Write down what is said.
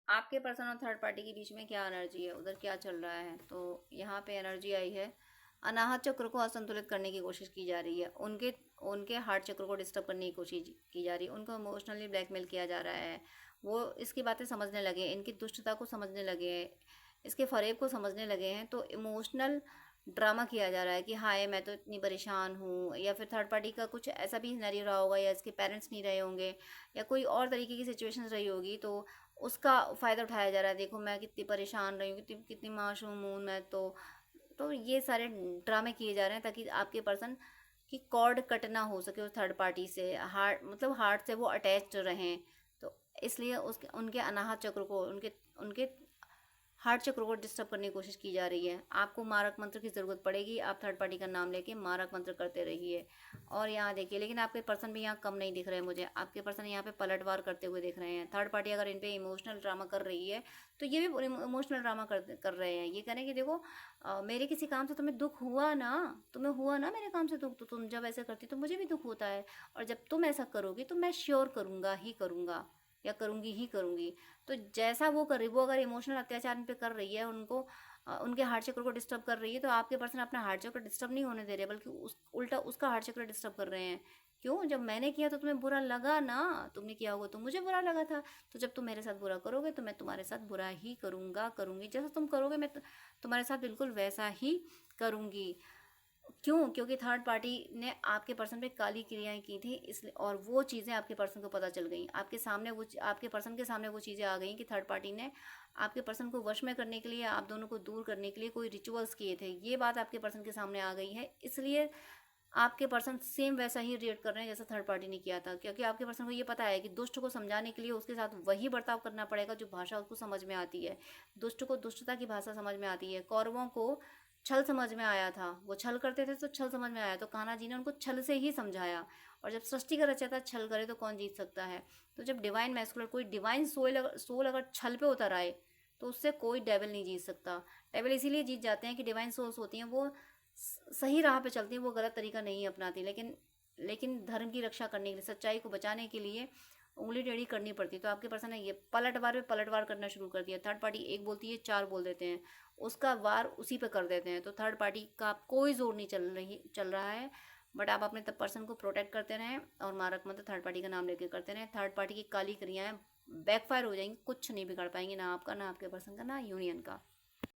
आपके पर्सन और third party के बीच में क्या एनर्जी है, उधर क्या चल रहा है। तो यहाँ पे एनर्जी आई है, अनाहत चक्र को असंतुलित करने की कोशिश की जा रही है, उनके उनके हार्ट चक्र को डिस्टर्ब करने की कोशिश की जा रही है, उनको इमोशनली ब्लैकमेल किया जा रहा है। वो इसकी बातें समझने लगे, इनकी दुष्टता को समझने लगे हैं, इसके फरेब को समझने लगे हैं। तो इमोशनल ड्रामा किया जा रहा है कि हाय मैं तो इतनी परेशान हूँ, या फिर थर्ड पार्टी का कुछ ऐसा भी सिनेरियो रहा होगा, या इसके पेरेंट्स नहीं रहे होंगे, या कोई और तरीके की सिचुएशंस रही होगी, तो उसका फ़ायदा उठाया जा रहा है। देखो मैं कितनी परेशान रही हूँ, कितनी कितनी मासूम हूँ मैं तो ये सारे ड्रामे किए जा रहे हैं ताकि आपके पर्सन की कॉर्ड कट ना हो सके उस थर्ड पार्टी से, हार्ट मतलब हार्ट से वो अटैच्ड रहें। तो इसलिए उसके उनके अनाहत चक्र को, उनके उनके हार्ट चक्र को डिस्टर्ब करने की कोशिश की जा रही है। आपको मारक मंत्र की ज़रूरत पड़ेगी, आप थर्ड पार्टी का नाम लेके मारक मंत्र करते रहिए। और यहाँ देखिए, लेकिन आपके पर्सन भी यहाँ कम नहीं दिख रहे हैं मुझे, आपके पर्सन यहाँ पे पलटवार करते हुए दिख रहे हैं। थर्ड पार्टी अगर इन पे इमोशनल ड्रामा कर रही है तो ये भी इमोशनल ड्रामा कर रहे हैं। ये कह रहे हैं कि देखो मेरे किसी काम से तुम्हें दुख हुआ ना, तुम्हें हुआ ना मेरे काम से दुख, तो तुम जब ऐसा करती तो मुझे भी दुख होता है, और जब तुम ऐसा करोगी तो मैं श्योर करूँगा ही करूँगा, या करूँगी ही करूँगी। तो जैसा वो कर रही, वो अगर इमोशनल अत्याचार इन पे कर रही है, उनको उनके हार्ट चक्र को डिस्टर्ब कर रही है, तो आपके पर्सन अपना हार्ट चक्र डिस्टर्ब नहीं होने दे रहे, बल्कि उल्टा उसका हार्ट चक्र डिस्टर्ब कर रहे हैं। क्यों? जब मैंने किया तो तुम्हें बुरा लगा ना, तुमने किया होगा तो मुझे बुरा लगा था, तो जब तुम मेरे साथ बुरा करोगे तो मैं तुम्हारे साथ बुरा ही करूँगा, करूँगी। जैसा तुम करोगे मैं तुम्हारे साथ बिल्कुल वैसा ही करूँगी। क्यों? क्योंकि थर्ड पार्टी ने आपके पर्सन पे काली क्रियाएं की थी, इसलिए, और वो चीज़ें आपके पर्सन को पता चल गई, आपके सामने वो आपके पर्सन के सामने वो चीज़ें आ गई कि थर्ड पार्टी ने आपके पर्सन को वश में करने के लिए, आप दोनों को दूर करने के लिए कोई रिचुअल्स किए थे। ये बात आपके पर्सन के सामने आ गई है, इसलिए आपके पर्सन सेम वैसा ही रिएक्ट कर रहे हैं जैसा थर्ड पार्टी ने किया था। क्योंकि आपके पर्सन को ये पता है कि दुष्ट को समझाने के लिए उसके साथ वही बर्ताव करना पड़ेगा जो भाषा उसको समझ में आती है। दुष्ट को दुष्टता की भाषा समझ में आती है। कौरवों को छल समझ में आया था, वो छल करते थे तो छल समझ में आया, तो कान्हा जी ने उनको छल से ही समझाया। और जब सृष्टि का रचयिता छल करे तो कौन जीत सकता है। तो जब डिवाइन मैस्कुलर, कोई डिवाइन सोल अगर छल पे उतर आए तो उससे कोई डेविल नहीं जीत सकता। डेविल इसीलिए जीत जाते हैं कि डिवाइन सोल्स होती हैं वो सही राह पे चलती हैं, वो गलत तरीका नहीं अपनाती, लेकिन धर्म की रक्षा करने के लिए, सच्चाई को बचाने के लिए उंगली टेढ़ी करनी पड़ती। तो आपके पर्सन ने ये पलटवार पे पलटवार करना शुरू कर दिया। थर्ड पार्टी एक बोलती है, चार बोल देते हैं, उसका वार उसी पे कर देते हैं। तो थर्ड पार्टी का कोई जोर नहीं चल रहा है। बट आप अपने पर्सन को प्रोटेक्ट करते रहें और मारक मंत्र थर्ड पार्टी का नाम लेके करते रहें। थर्ड पार्टी की काली क्रियाएं बैकफायर हो जाएंगी, कुछ नहीं बिगाड़ पाएंगे, ना आपका, ना आपके पर्सन का, ना यूनियन का।